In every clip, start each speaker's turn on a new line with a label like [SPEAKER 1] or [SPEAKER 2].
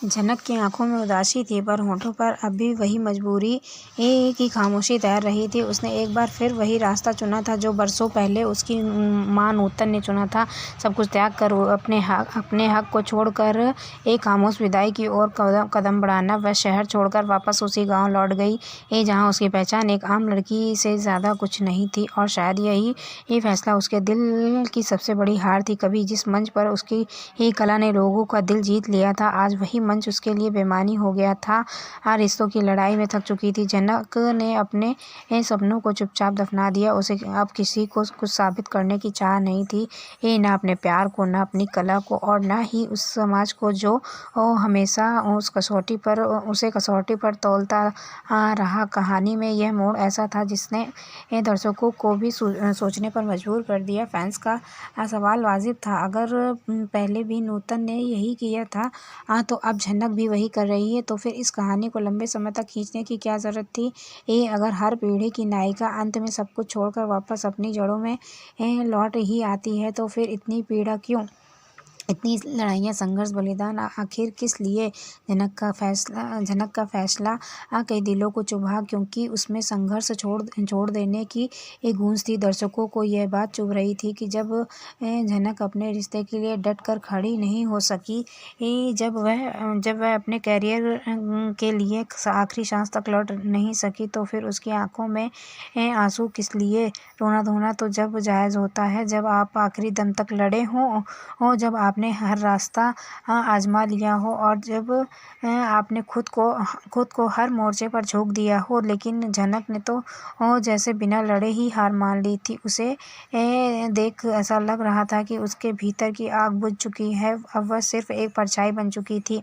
[SPEAKER 1] जनक की आंखों में उदासी थी, पर होठों पर अब भी वही मजबूरी की खामोशी तैर रही थी। उसने एक बार फिर वही रास्ता चुना था जो बरसों पहले उसकी माँ नूतन ने चुना था। सब कुछ त्याग कर, अपने हक को छोड़कर एक खामोश विदाई की ओर कदम बढ़ाना। वह शहर छोड़कर वापस उसी गांव लौट गई जहां उसकी पहचान एक आम लड़की से ज़्यादा कुछ नहीं थी। और शायद यही फैसला उसके दिल की सबसे बड़ी हार थी। कभी जिस मंच पर उसकी कला ने लोगों का दिल जीत लिया था, आज वही मंच उसके लिए बेमानी हो गया था। रिश्तों की लड़ाई में थक चुकी थी। जनक ने अपने सपनों को चुपचाप दफना दिया। उसे अब किसी को कुछ साबित करने की चाह नहीं थी, न अपने प्यार को, न अपनी कला को, और न ही उस समाज को जो हमेशा उसे कसौटी पर तौलता रहा। कहानी में यह मोड़ ऐसा था जिसने दर्शकों को भी सोचने पर मजबूर कर दिया। फैंस का सवाल वाजिब था, अगर पहले भी नूतन ने यही किया था तो अब झनक भी वही कर रही है, तो फिर इस कहानी को लंबे समय तक खींचने की क्या ज़रूरत थी? अगर हर पीढ़ी की नायिका अंत में सब कुछ छोड़कर वापस अपनी जड़ों में लौट ही आती है, तो फिर इतनी पीड़ा क्यों? इतनी लड़ाइयाँ, संघर्ष, बलिदान आखिर किस लिए? झनक का फैसला कई दिलों को चुभा, क्योंकि उसमें संघर्ष छोड़ देने की एक गूंज थी। दर्शकों को यह बात चुभ रही थी कि जब झनक अपने रिश्ते के लिए डट कर खड़ी नहीं हो सकी, जब वह अपने करियर के लिए आखिरी सांस तक लड़ नहीं सकी, तो फिर उसकी आंखों में आंसू किस लिए? रोना धोना तो जब जायज़ होता है जब आप आखिरी दम तक लड़े हों, जब आपने हर रास्ता आजमा लिया हो, और जब आपने खुद को हर मोर्चे पर झोंक दिया हो। लेकिन झनक ने तो जैसे बिना लड़े ही हार मान ली थी। उसे देख ऐसा लग रहा था कि उसके भीतर की आग बुझ चुकी है। अब वह सिर्फ एक परछाई बन चुकी थी।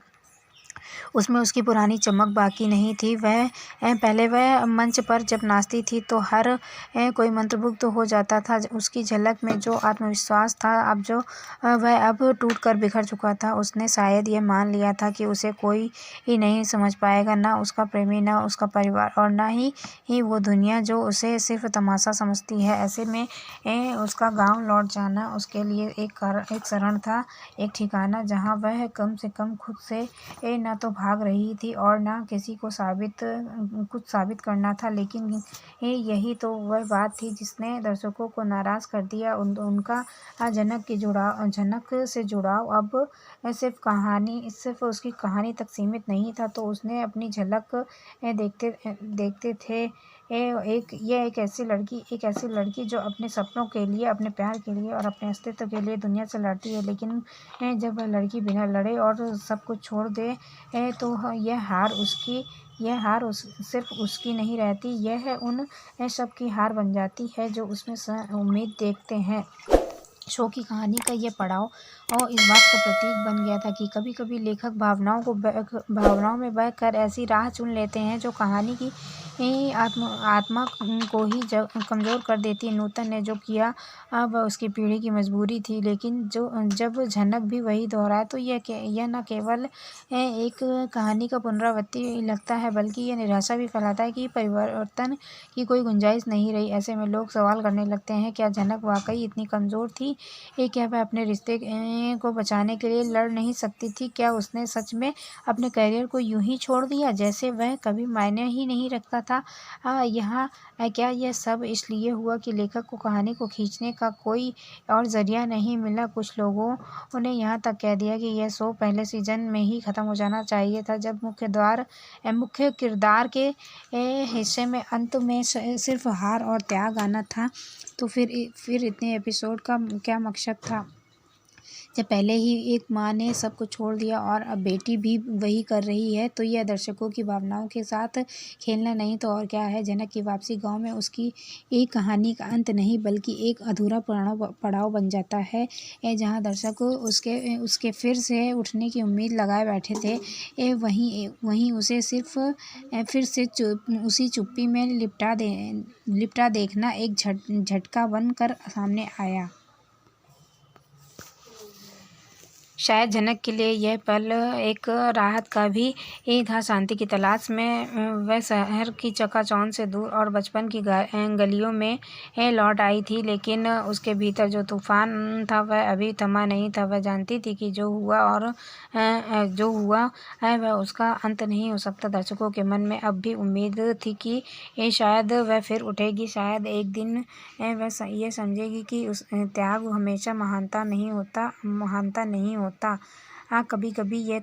[SPEAKER 1] उसमें उसकी पुरानी चमक बाकी नहीं थी। पहले वह मंच पर जब नाचती थी तो हर कोई मंत्रमुग्ध हो जाता था। उसकी झलक में जो आत्मविश्वास था, वह अब टूट कर बिखर चुका था। उसने शायद यह मान लिया था कि उसे कोई ही नहीं समझ पाएगा, ना उसका प्रेमी, ना उसका परिवार, और ना ही वो दुनिया जो उसे सिर्फ तमाशा समझती है। ऐसे में उसका गांव लौट जाना उसके लिए एक शरण था, एक ठिकाना जहां वह कम से कम खुद से न तो भाग रही थी और न किसी को कुछ साबित करना था। लेकिन यही तो वह बात थी जिसने दर्शकों को नाराज कर दिया। उनका झनक से जुड़ाव अब सिर्फ उसकी कहानी तक सीमित नहीं था। तो उसने अपनी झलक देखते थे एक ऐसी लड़की जो अपने सपनों के लिए, अपने प्यार के लिए और अपने अस्तित्व के लिए दुनिया से लड़ती है। लेकिन जब वह लड़की बिना लड़े और सब कुछ छोड़ दे, तो यह हार सिर्फ उसकी नहीं रहती, यह उन सब की हार बन जाती है जो उसमें उम्मीद देखते हैं। शो की कहानी का यह पड़ाव और इस बात का प्रतीक बन गया था कि कभी-कभी लेखक भावनाओं में बहकर ऐसी राह चुन लेते हैं जो कहानी की आत्मा को ही कमज़ोर कर देती है। नूतन ने जो किया वह उसकी पीढ़ी की मजबूरी थी, लेकिन जब झनक भी वही दोहराए, तो यह न केवल एक कहानी का पुनरावृत्ति लगता है, बल्कि यह निराशा भी फैलाता है कि परिवर्तन की कोई गुंजाइश नहीं रही। ऐसे में लोग सवाल करने लगते हैं, क्या झनक वाकई इतनी कमज़ोर थी? क्या वह अपने रिश्ते को बचाने के लिए लड़ नहीं सकती थी? क्या उसने सच में अपने करियर को यूं ही छोड़ दिया जैसे वह कभी मायने ही नहीं रखता था? क्या यह सब इसलिए हुआ कि लेखक को कहानी को खींचने का कोई और जरिया नहीं मिला? कुछ लोगों ने यहाँ तक कह दिया कि यह शो पहले सीजन में ही खत्म हो जाना चाहिए था, जब मुख्य किरदार के हिस्से में अंत में सिर्फ हार और त्याग आना था। तो फिर इतने एपिसोड का क्या मकसद था, जब पहले ही एक माँ ने सब कुछ छोड़ दिया और अब बेटी भी वही कर रही है? तो यह दर्शकों की भावनाओं के साथ खेलना नहीं तो और क्या है। जनक की वापसी गांव में उसकी एक कहानी का अंत नहीं, बल्कि एक अधूरा पड़ाव बन जाता है, जहां दर्शक उसके फिर से उठने की उम्मीद लगाए बैठे थे। वहीं उसे सिर्फ फिर से उसी चुप्पी में लिपटा देखना एक झटका बन कर सामने आया। शायद जनक के लिए यह पल एक राहत का भी था। शांति की तलाश में वह शहर की चकाचौंध से दूर और बचपन की गलियों में लौट आई थी, लेकिन उसके भीतर जो तूफान था वह अभी थमा नहीं था। वह जानती थी कि जो हुआ है वह उसका अंत नहीं हो सकता। दर्शकों के मन में अब भी उम्मीद थी कि शायद वह फिर उठेगी, शायद एक दिन वह ये समझेगी कि उस त्याग हमेशा महानता नहीं होता। कभी कभी ये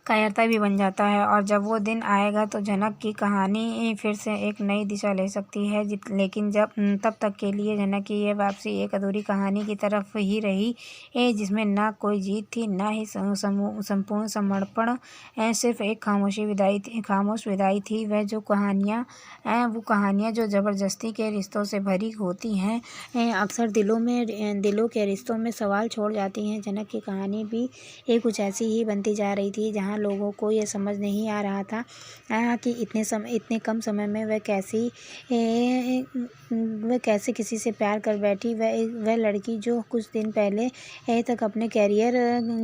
[SPEAKER 1] कायरता भी बन जाता है, और जब वो दिन आएगा तो जनक की कहानी फिर से एक नई दिशा ले सकती है। लेकिन तब तक के लिए जनक की ये वापसी एक अधूरी कहानी की तरफ ही रही, जिसमें ना कोई जीत थी, ना ही संपूर्ण समर्पण, सिर्फ एक खामोश विदाई थी। वो कहानियाँ जो ज़बरदस्ती के रिश्तों से भरी होती हैं, अक्सर दिलों के रिश्तों में सवाल छोड़ जाती हैं। जनक की कहानी भी कुछ ऐसी ही बनती जा रही थी, जहाँ लोगों को ये समझ नहीं आ रहा था कि इतने कम समय में वह कैसे किसी से प्यार कर बैठी। वह लड़की जो कुछ दिन पहले तक अपने कैरियर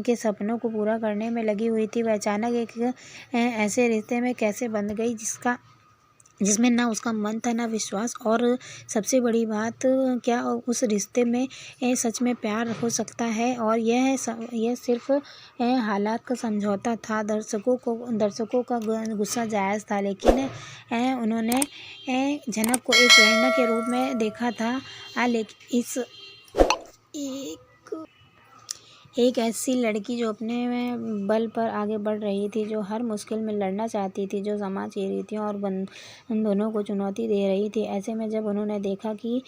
[SPEAKER 1] के सपनों को पूरा करने में लगी हुई थी, वह अचानक एक ऐसे रिश्ते में कैसे बंध गई जिसमें ना उसका मन था, ना विश्वास, और सबसे बड़ी बात, क्या उस रिश्ते में सच में प्यार हो सकता है। और यह सिर्फ हालात का समझौता था। दर्शकों का गुस्सा जायज़ था, लेकिन उन्होंने जनक को एक प्रेरणा के रूप में देखा था। लेकिन एक ऐसी लड़की जो अपने बल पर आगे बढ़ रही थी, जो हर मुश्किल में लड़ना चाहती थी, जो समाज की रीतियों और बंधनों को चुनौती दे रही थी। ऐसे में जब उन्होंने देखा कि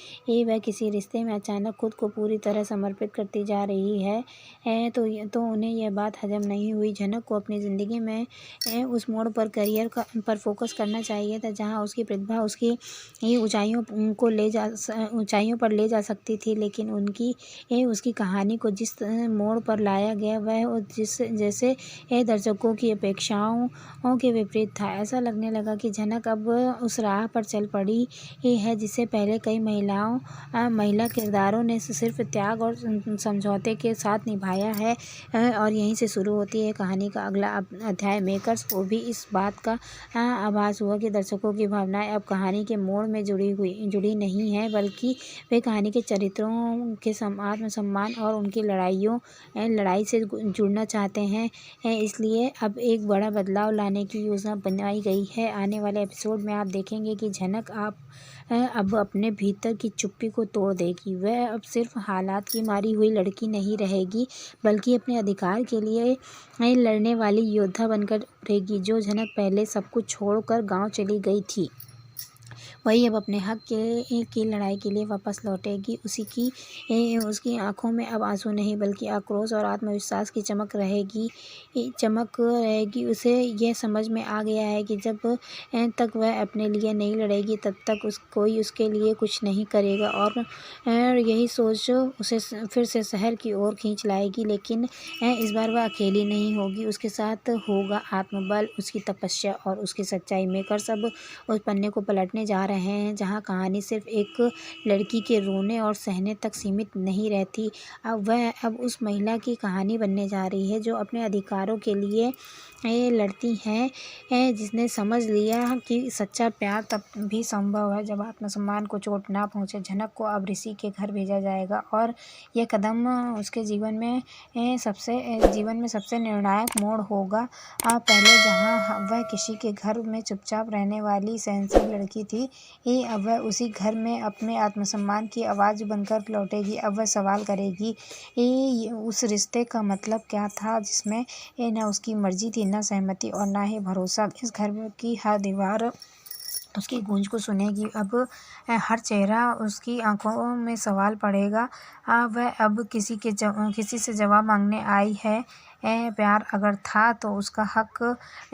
[SPEAKER 1] वह किसी रिश्ते में अचानक खुद को पूरी तरह समर्पित करती जा रही है, तो उन्हें यह बात हजम नहीं हुई। जनक को अपनी ज़िंदगी में उस मोड़ पर करियर पर फोकस करना चाहिए था, जहाँ उसकी प्रतिभा उसकी ऊंचाइयों पर ले जा सकती थी, लेकिन उसकी कहानी को जिस मोड़ पर लाया गया वह जैसे दर्शकों की अपेक्षाओं के विपरीत था। ऐसा लगने लगा कि जनक अब उस राह पर चल पड़ी है जिसे पहले कई महिला किरदारों ने सिर्फ त्याग और समझौते के साथ निभाया है। और यहीं से शुरू होती है कहानी का अगला अध्याय। मेकर्स को भी इस बात का आभास हुआ कि दर्शकों की भावनाएं अब कहानी के मोड़ में जुड़ी नहीं है, बल्कि वे कहानी के चरित्रों के आत्मसम्मान और उनकी लड़ाई से जुड़ना चाहते हैं। इसलिए अब एक बड़ा बदलाव लाने की योजना बनाई गई है। आने वाले एपिसोड में आप देखेंगे कि जनक अब अपने भीतर की चुप्पी को तोड़ देगी। वह अब सिर्फ हालात की मारी हुई लड़की नहीं रहेगी, बल्कि अपने अधिकार के लिए लड़ने वाली योद्धा बनकर उभरेगी। जो जनक पहले सब कुछ छोड़कर गांव चली गई थी, वही अब अपने हक की लड़ाई के लिए वापस लौटेगी। उसकी आंखों में अब आंसू नहीं, बल्कि आक्रोश और आत्मविश्वास की चमक रहेगी। उसे यह समझ में आ गया है कि जब तक वह अपने लिए नहीं लड़ेगी, तब तक कोई उसके लिए कुछ नहीं करेगा। और यही सोच उसे फिर से शहर की ओर खींच लाएगी। लेकिन इस बार वह अकेली नहीं होगी, उसके साथ होगा आत्मबल, उसकी तपस्या और उसकी सच्चाई। मेकर्स अब उस पन्ने को पलटने जा रहे हैं जहां कहानी सिर्फ एक लड़की के रोने और सहने तक सीमित नहीं रहती। अब उस महिला की कहानी बनने जा रही है जो अपने अधिकारों के लिए लड़ती हैं, जिसने समझ लिया कि सच्चा प्यार तब भी संभव है जब आत्मसम्मान को चोट ना पहुंचे। जनक को अब ऋषि के घर भेजा जाएगा, और यह कदम उसके जीवन में सबसे निर्णायक मोड़ होगा। पहले जहां वह किसी के घर में चुपचाप रहने वाली सहनशील लड़की थी, अब वह उसी घर में अपने आत्मसम्मान की आवाज़ बनकर लौटेगी। अब वह सवाल करेगी, उस रिश्ते का मतलब क्या था जिसमें न उसकी मर्जी थी, न सहमति और न ही भरोसा। इस घर की हर दीवार उसकी गूंज को सुनेगी। अब हर चेहरा उसकी आंखों में सवाल पड़ेगा। वह अब किसी से जवाब मांगने आई है प्यार अगर था तो उसका हक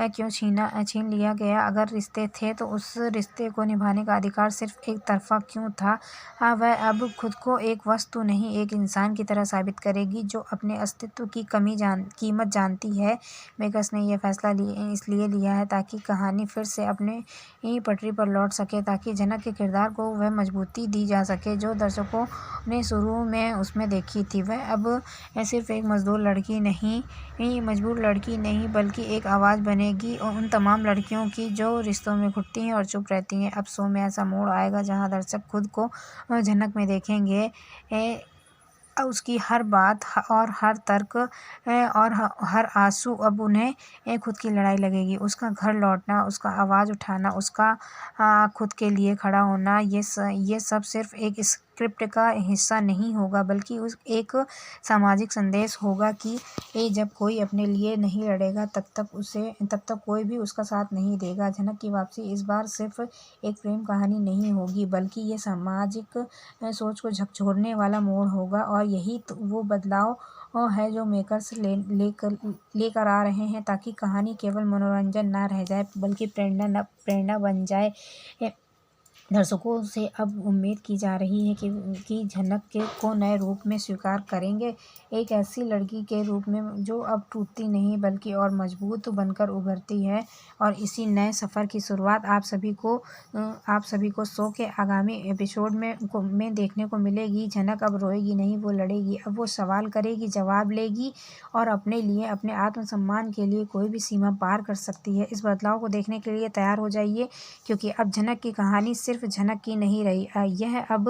[SPEAKER 1] क्यों छीन लिया गया? अगर रिश्ते थे तो उस रिश्ते को निभाने का अधिकार सिर्फ एक तरफा क्यों था? वह अब खुद को एक वस्तु नहीं, एक इंसान की तरह साबित करेगी जो अपने अस्तित्व की कीमत जानती है। मेकर्स ने यह फैसला इसलिए लिया है ताकि कहानी फिर से अपने ही पटरी पर लौट सके, ताकि जनक के किरदार को वह मजबूती दी जा सके जो दर्शकों ने शुरू में उसमें देखी थी। वह अब सिर्फ एक मजबूर लड़की नहीं बल्कि एक आवाज़ बनेगी और उन तमाम लड़कियों की जो रिश्तों में घुटती हैं और चुप रहती हैं। अब शो में ऐसा मोड़ आएगा जहां दर्शक खुद को झनक में देखेंगे। उसकी हर बात और हर तर्क और हर आंसू अब उन्हें खुद की लड़ाई लगेगी। उसका घर लौटना, उसका आवाज़ उठाना, उसका खुद के लिए खड़ा होना, ये सब सिर्फ एक स्क्रिप्ट का हिस्सा नहीं होगा बल्कि एक सामाजिक संदेश होगा कि जब कोई अपने लिए नहीं लड़ेगा तब तक कोई भी उसका साथ नहीं देगा। झनक की वापसी इस बार सिर्फ एक प्रेम कहानी नहीं होगी बल्कि ये सामाजिक सोच को झकझोरने वाला मोड़ होगा, और यही तो वो बदलाव है जो मेकर्स लेकर आ रहे हैं, ताकि कहानी केवल मनोरंजन ना रह जाए बल्कि प्रेरणा बन जाए। दर्शकों से अब उम्मीद की जा रही है कि झनक को नए रूप में स्वीकार करेंगे, एक ऐसी लड़की के रूप में जो अब टूटती नहीं बल्कि और मजबूत बनकर उभरती है। और इसी नए सफ़र की शुरुआत आप सभी को शो के आगामी एपिसोड में देखने को मिलेगी। झनक अब रोएगी नहीं, वो लड़ेगी। अब वो सवाल करेगी, जवाब लेगी और अपने लिए, अपने आत्मसम्मान के लिए कोई भी सीमा पार कर सकती है। इस बदलाव को देखने के लिए तैयार हो जाइए, क्योंकि अब झनक की कहानी सिर्फ झनक की नहीं रही, यह अब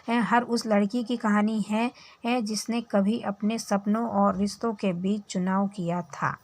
[SPEAKER 1] हर उस लड़की की कहानी है जिसने कभी अपने सपनों और रिश्तों के बीच चुनाव किया था।